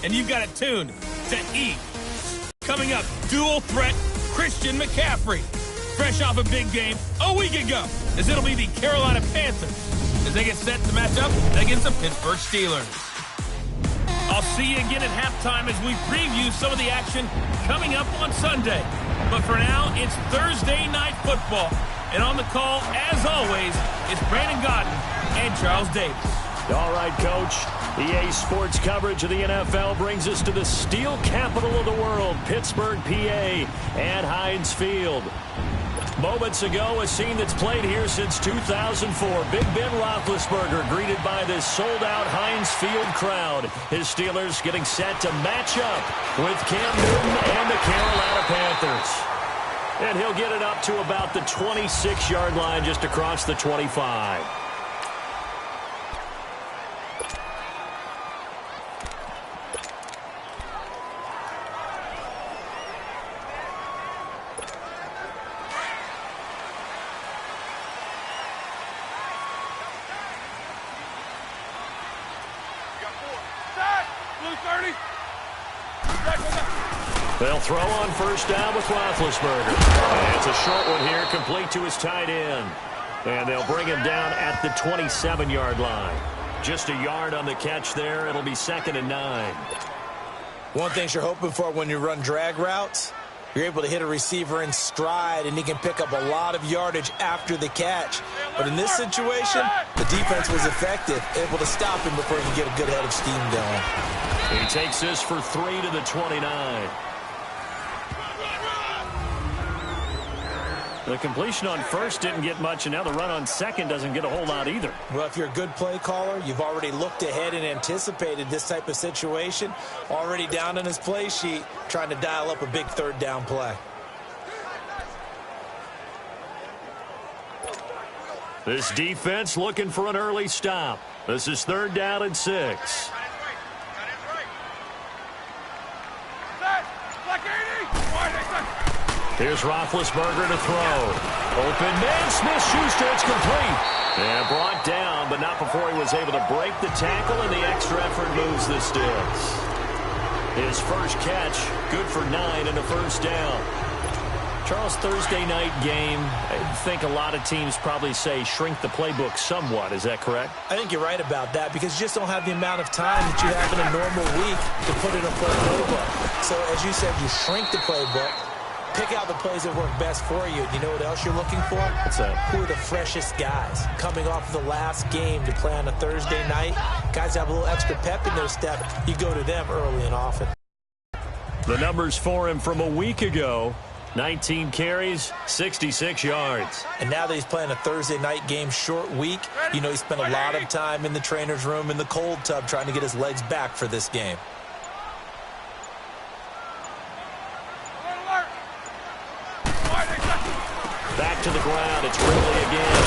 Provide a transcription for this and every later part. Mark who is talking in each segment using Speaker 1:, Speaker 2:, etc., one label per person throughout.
Speaker 1: and you've got it tuned to E. Coming up, dual threat Christian McCaffrey. Fresh off a big game a week ago, as it'll be the Carolina Panthers as they get set to match up against the Pittsburgh Steelers. I'll see you again at halftime as we preview some of the action coming up on Sunday. But for now, it's Thursday Night Football. And on the call, as always, is Brandon Godden and Charles Davis.
Speaker 2: All right, Coach. EA Sports coverage of the NFL brings us to the steel capital of the world, Pittsburgh, PA, at Heinz Field. Moments ago, a scene that's played here since 2004. Big Ben Roethlisberger greeted by this sold-out Heinz Field crowd. His Steelers getting set to match up with Cam Newton and the Carolina Panthers. And he'll get it up to about the 26-yard line just across the 25. They'll throw on first down with Roethlisberger. And it's a short one here, complete to his tight end. And they'll bring him down at the 27-yard line. Just a yard on the catch there. It'll be 2nd and 9.
Speaker 3: One thing you're hoping for when you run drag routes, you're able to hit a receiver in stride, and he can pick up a lot of yardage after the catch. But in this situation, the defense was effective, able to stop him before he can get a good head of steam going.
Speaker 2: He takes this for 3 to the 29. The completion on first didn't get much, and now the run on second doesn't get a whole lot either.
Speaker 3: Well, if you're a good play caller, you've already looked ahead and anticipated this type of situation. Already down in his play sheet, trying to dial up a big third down play.
Speaker 2: This defense looking for an early stop. This is 3rd down and 6. Here's Roethlisberger to throw. Open man, Smith-Schuster, it's complete. And brought down, but not before he was able to break the tackle, and the extra effort moves the sticks. His first catch, good for 9 and a first down. Charles, Thursday night game, I think a lot of teams probably say shrink the playbook somewhat. Is that correct?
Speaker 3: I think you're right about that because you just don't have the amount of time that you have in a normal week to put in a full playbook. So, as you said, you shrink the playbook. Pick out the plays that work best for you. You know what else you're looking for?
Speaker 2: What's that?
Speaker 3: Who are the freshest guys? Coming off of the last game to play on a Thursday night, guys have a little extra pep in their step. You go to them early and often.
Speaker 2: The numbers for him from a week ago, 19 carries, 66 yards.
Speaker 3: And now that he's playing a Thursday night game, short week, you know he spent a lot of time in the trainer's room in the cold tub trying to get his legs back for this game.
Speaker 2: Back to the ground. It's Ridley again.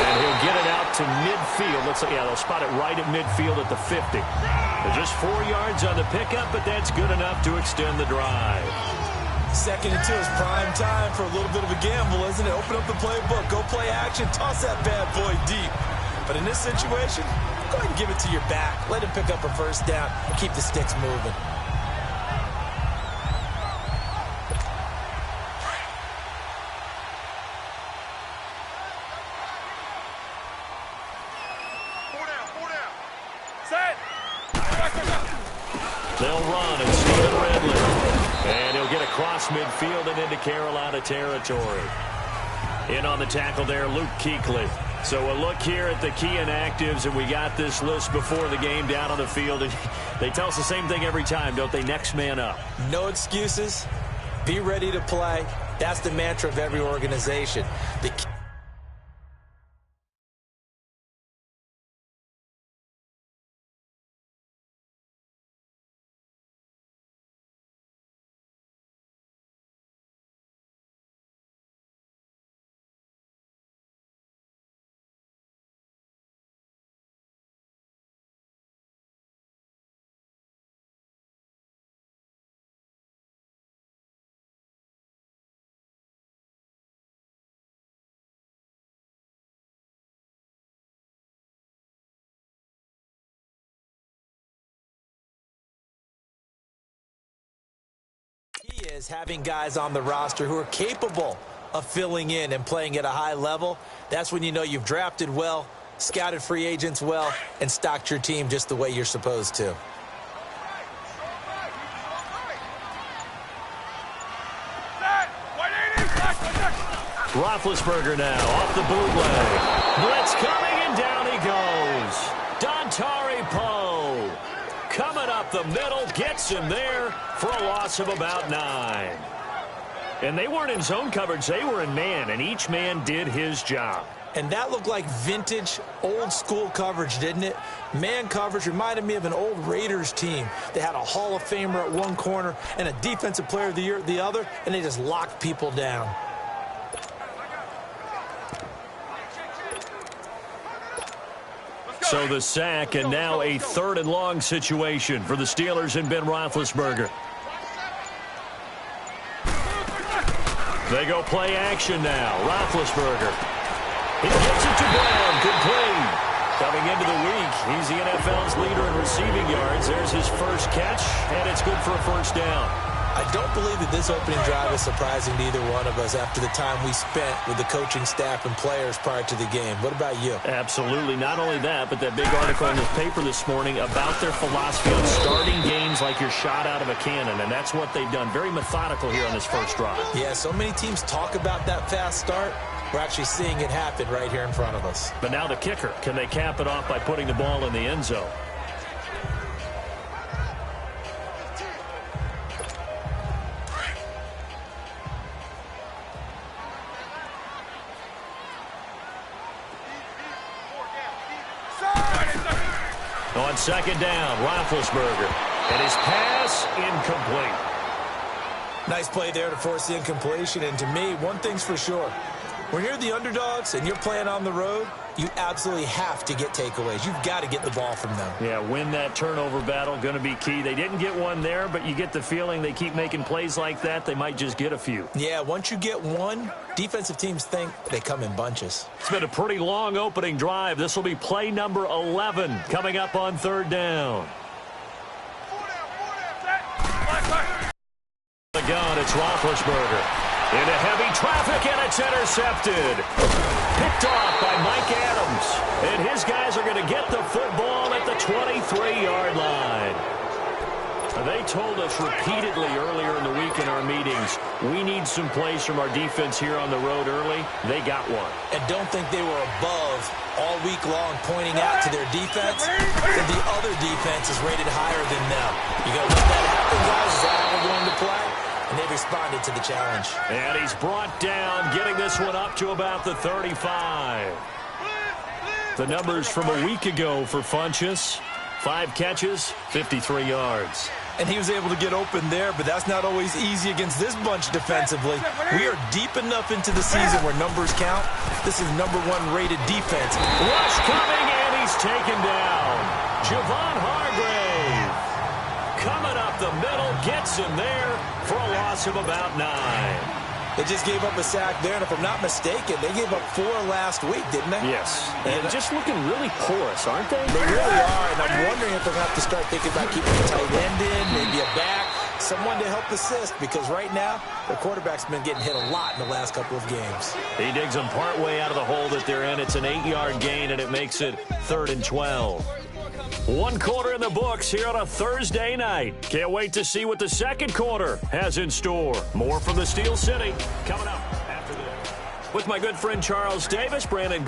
Speaker 2: And he'll get it out to midfield. Looks like, yeah, they'll spot it right at midfield at the 50. They're just 4 yards on the pickup, but that's good enough to extend the drive.
Speaker 3: 2nd and 2 is prime time for a little bit of a gamble, isn't it? Open up the playbook, go play action, toss that bad boy deep. But in this situation, go ahead and give it to your back. Let him pick up a first down and keep the sticks moving.
Speaker 2: They'll run and Stephen Ridley. And he'll get across midfield and into Carolina territory. In on the tackle there, Luke Kuechly. So a look here at the key inactives, and we got this list before the game down on the field. And they tell us the same thing every time, don't they? Next man up.
Speaker 3: No excuses. Be ready to play. That's the mantra of every organization. The is having guys on the roster who are capable of filling in and playing at a high level. That's when you know you've drafted well, scouted free agents well, and stocked your team just the way you're supposed to.
Speaker 2: Roethlisberger now off the bootleg. Blitz coming, and down he goes. Dontari Poe coming up the middle, gets him there for a loss of about 9. And they weren't in zone coverage, they were in man, and each man did his job.
Speaker 3: And that looked like vintage, old-school coverage, didn't it? Man coverage reminded me of an old Raiders team. They had a Hall of Famer at one corner and a Defensive Player of the Year at the other, and they just locked people down.
Speaker 2: So the sack, and now a 3rd and long situation for the Steelers and Ben Roethlisberger. They go play action now. Roethlisberger. He gets it to Brown. Complete. Coming into the week, he's the NFL's leader in receiving yards. There's his first catch, and it's good for a first down.
Speaker 3: I don't believe that this opening drive is surprising to either one of us after the time we spent with the coaching staff and players prior to the game. What about you?
Speaker 2: Absolutely. Not only that, but that big article in the paper this morning about their philosophy on starting games like you're shot out of a cannon, and that's what they've done. Very methodical here on this first drive.
Speaker 3: Yeah, so many teams talk about that fast start. We're actually seeing it happen right here in front of us.
Speaker 2: But now the kicker. Can they cap it off by putting the ball in the end zone? On 2nd down, Roethlisberger. And his pass incomplete.
Speaker 3: Nice play there to force the incompletion. And to me, one thing's for sure. When you're the underdogs and you're playing on the road, you absolutely have to get takeaways. You've got to get the ball from them.
Speaker 2: Yeah, win that turnover battle, going to be key. They didn't get one there, but you get the feeling they keep making plays like that, they might just get a few.
Speaker 3: Yeah, once you get one, defensive teams think they come in bunches.
Speaker 2: It's been a pretty long opening drive. This will be play number 11 coming up on 3rd down. The gun, it's Roethlisberger. Into heavy traffic, and it's intercepted. Picked off by Mike Adams. And his guys are going to get the football at the 23-yard line. They told us repeatedly earlier in the week in our meetings, we need some plays from our defense here on the road early. They got one.
Speaker 3: And don't think they were above all week long pointing out to their defense that the other defense is rated higher than them. You got to let that happen, guys. Is that how we're going to play? And they responded to the challenge.
Speaker 2: And he's brought down, getting this one up to about the 35. The numbers from a week ago for Funchess. 5 catches, 53 yards.
Speaker 3: And he was able to get open there, but that's not always easy against this bunch defensively. We are deep enough into the season where numbers count. This is #1 rated defense.
Speaker 2: Rush coming, and he's taken down. Javon Hargrave coming up the middle, gets him there for a loss of about 9.
Speaker 3: They just gave up a sack there, and if I'm not mistaken, they gave up 4 last week, didn't they?
Speaker 2: Yes. And just looking really porous, aren't they?
Speaker 3: They really are, and I'm wondering if they're going to have to start thinking about keeping a tight end in, maybe a back, someone to help assist, because right now, their quarterback's been getting hit a lot in the last couple of games.
Speaker 2: He digs them partway out of the hole that they're in. It's an 8-yard gain, and it makes it 3rd and 12. 1 quarter in the books here on a Thursday night. Can't wait to see what the second quarter has in store. More from the Steel City coming up after this. With my good friend Charles Davis, Brandon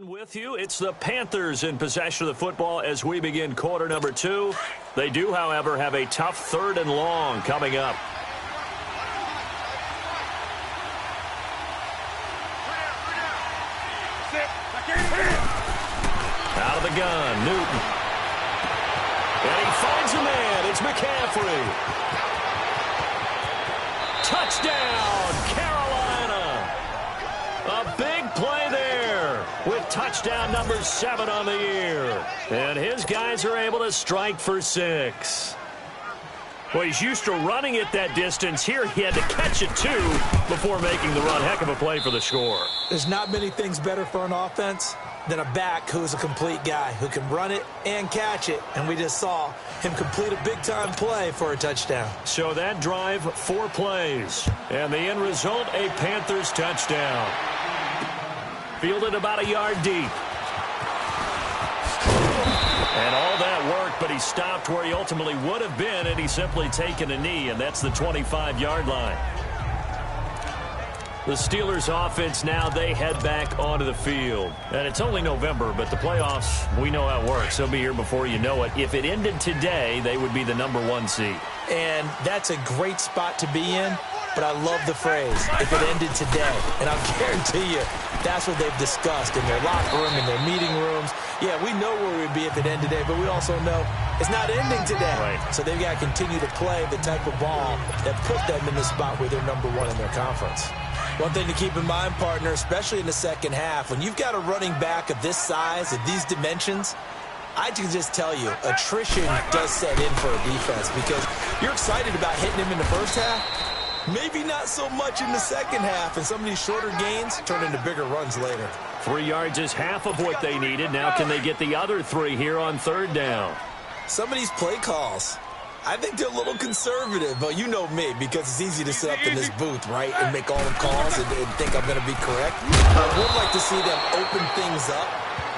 Speaker 2: With you, it's the Panthers in possession of the football as we begin quarter number 2. They do, however, have a tough 3rd and long coming up. Out of the gun, Newton. And he finds a man. It's McCaffrey. Touchdown, Carolina. A big play there with touchdown number 7 on the year. And his guys are able to strike for 6. Well, he's used to running it that distance. Here he had to catch it, too, before making the run. Heck of a play for the score.
Speaker 3: There's not many things better for an offense than a back who's a complete guy who can run it and catch it. And we just saw him complete a big-time play for a touchdown.
Speaker 2: So that drive, 4 plays. And the end result, a Panthers touchdown. Fielded about a yard deep. And all that worked, but he stopped where he ultimately would have been, and he's simply taken a knee, and that's the 25-yard line. The Steelers offense now, they head back onto the field. And it's only November, but the playoffs, we know how it works. They'll be here before you know it. If it ended today, they would be the number 1 seed.
Speaker 3: And that's a great spot to be in, but I love the phrase, if it ended today. And I'll guarantee you, that's what they've discussed in their locker room, in their meeting rooms. Yeah, we know where we'd be if it ended today, but we also know it's not ending today.
Speaker 2: Right.
Speaker 3: So they've got to continue to play the type of ball that put them in the spot where they're number 1 in their conference. One thing to keep in mind, partner, especially in the second half, when you've got a running back of this size, of these dimensions, I can just tell you, attrition does set in for a defense because you're excited about hitting him in the first half, maybe not so much in the second half, and some of these shorter gains turn into bigger runs later.
Speaker 2: 3 yards is half of what they needed. Now can they get the other 3 here on 3rd down?
Speaker 3: Some of these play calls, I think they're a little conservative, but you know me, because it's easy to sit up in this booth, right, and make all the calls and think I'm going to be correct. I would like to see them open things up,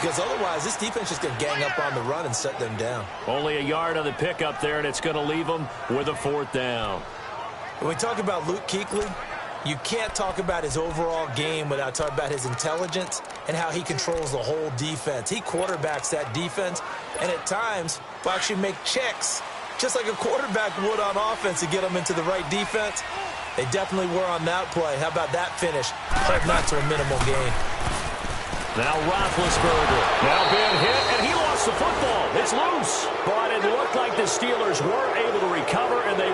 Speaker 3: because otherwise this defense is going to gang up on the run and shut them down.
Speaker 2: Only a yard on the pickup there, and it's going to leave them with a 4th down.
Speaker 3: When we talk about Luke Kuechly, you can't talk about his overall game without talking about his intelligence and how he controls the whole defense. He quarterbacks that defense, and at times will actually make checks just like a quarterback would on offense to get them into the right defense. They definitely were on that play. How about that finish? Hold not to a minimal gain.
Speaker 2: Now Roethlisberger, now being hit, and he lost the football. It's loose. But it looked like the Steelers were able to recover, and they